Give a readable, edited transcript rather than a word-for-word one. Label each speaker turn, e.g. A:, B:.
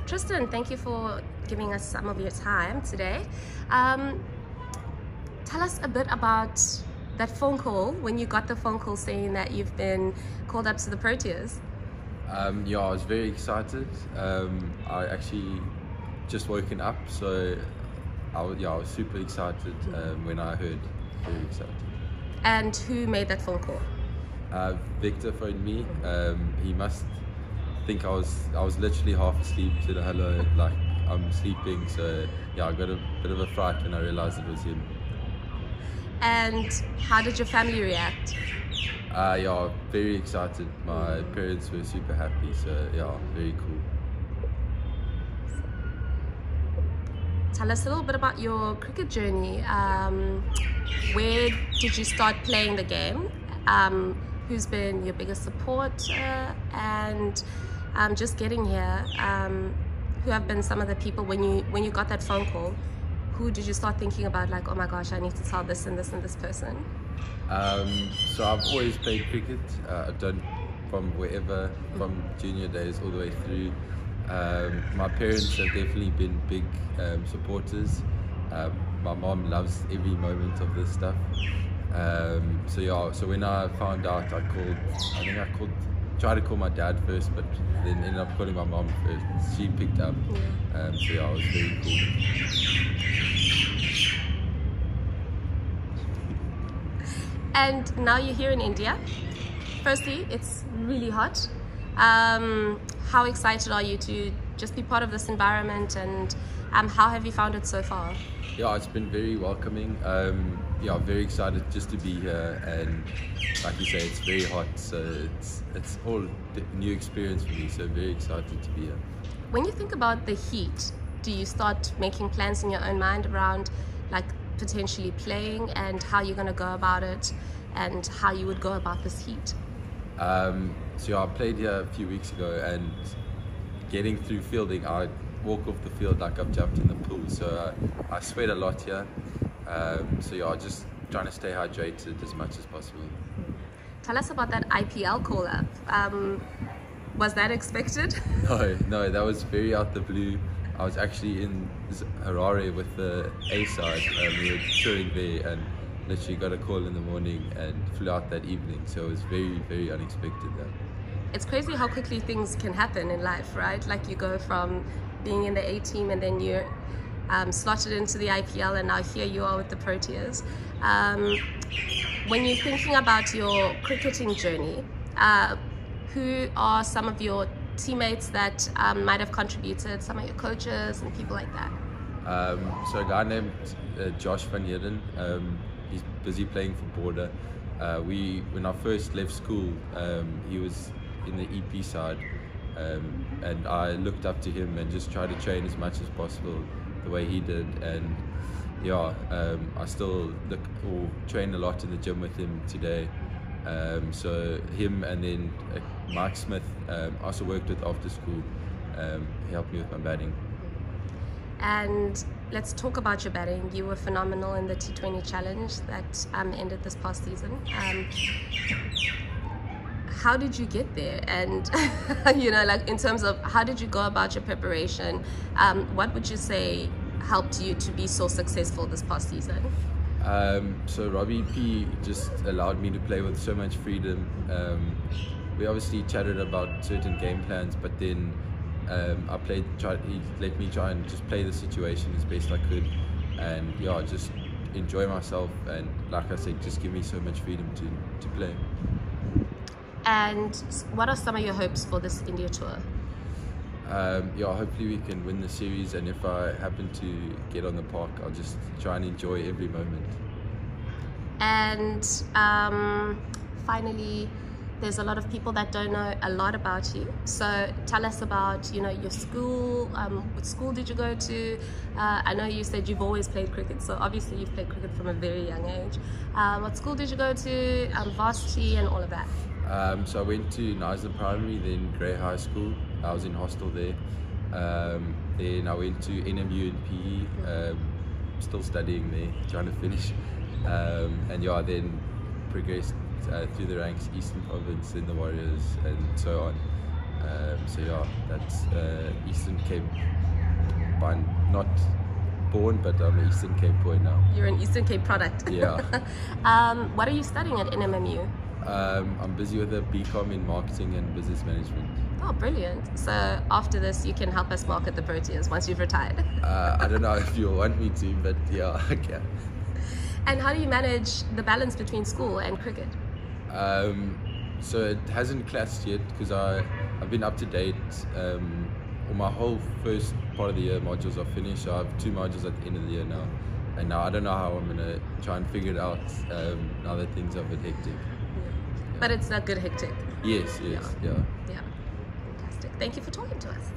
A: Tristan, thank you for giving us some of your time today. Tell us a bit about that phone call, when you got the phone call saying that you've been called up to the Proteas.
B: Yeah, I was very excited. I actually just woken up, so I was super excited when I heard. Very excited.
A: And who made that phone call?
B: Victor phoned me. He must think I was literally half asleep. Said hello, like I'm sleeping. So yeah, I got a bit of a fright when I realized it was him.
A: And how did your family react?
B: Yeah, very excited. My parents were super happy. So yeah, very cool.
A: Tell us a little bit about your cricket journey. Where did you start playing the game? Who's been your biggest supporter? And just getting here, who have been some of the people when you got that phone call? Who did you start thinking about, like, oh my gosh, I need to tell this and this and this person?
B: So I've always played cricket. I've done from wherever, from junior days all the way through. My parents have definitely been big supporters. My mom loves every moment of this stuff. So yeah, so when I found out, tried to call my dad first, but then ended up calling my mom first. She picked up. So yeah, it was very cool.
A: And now you're here in India. Firstly, it's really hot. How excited are you to just be part of this environment, and how have you found it so far?
B: Yeah, it's been very welcoming. Yeah, very excited just to be here, and like you say, it's very hot, so it's all a new experience for me, so very excited to be here.
A: When you think about the heat, do you start making plans in your own mind around, like, potentially playing and how you're going to go about it and how you would go about this heat?
B: So yeah, I played here a few weeks ago, and getting through fielding, I walk off the field like I've jumped in the pool, so I sweat a lot here. So yeah, just trying to stay hydrated as much as possible.
A: Tell us about that IPL call-up. Was that expected?
B: No, that was very out the blue. I was actually in Harare with the A side. We were touring there and literally got a call in the morning and flew out that evening. So it was very, very unexpected though.
A: It's crazy how quickly things can happen in life, right? Like, you go from being in the A team and then you're slotted into the IPL, and now here you are with the Proteas. When you're thinking about your cricketing journey, who are some of your teammates that might have contributed, some of your coaches and people like that?
B: So a guy named Josh Van Heerden, he's busy playing for Border. When I first left school, he was in the EP side, and I looked up to him and just tried to train as much as possible the way he did. And yeah, I still train a lot in the gym with him today. So him, and then Mike Smith, also worked with after school. He helped me with my batting. And
A: let's talk about your batting. You were phenomenal in the T20 challenge that ended this past season. How did you get there? And you know, like, in terms of how did you go about your preparation? What would you say helped you to be so successful this past season?
B: So Robbie P just allowed me to play with so much freedom. We obviously chatted about certain game plans, but then he let me try and just play the situation as best I could, and yeah, just enjoy myself, and like I said, just give me so much freedom to play.
A: And what are some of your hopes for this India tour?
B: Yeah, hopefully we can win the series, and if I happen to get on the park, I'll just try and enjoy every moment.
A: And finally, there's a lot of people that don't know a lot about you. So tell us about, you know, your school. What school did you go to? I know you said you've always played cricket, so obviously you've played cricket from a very young age. What school did you go to? Varsity and all of that.
B: So I went to Nysna Primary, then Grey High School. I was in hostel there. Then I went to NMU in PE, still studying there, trying to finish. And yeah, then progressed through the ranks, Eastern Province, then the Warriors, and so on. So yeah, that's Eastern Cape. Not born, but I'm an Eastern Cape boy now.
A: You're an Eastern Cape product.
B: Yeah.
A: What are you studying at NMMU?
B: I'm busy with a BCom in marketing and business management.
A: Oh, brilliant. So after this, you can help us market the Proteas once you've retired.
B: I don't know if you want me to, but yeah, I can.
A: And how do you manage the balance between school and cricket?
B: So it hasn't clashed yet because I've been up to date. All my whole first part of the year modules are finished. So I have 2 modules at the end of the year now. And now I don't know how I'm going to try and figure it out now that things are a bit hectic.
A: But it's not good hectic.
B: Yes, yeah.
A: Yeah. Fantastic. Thank you for talking to us.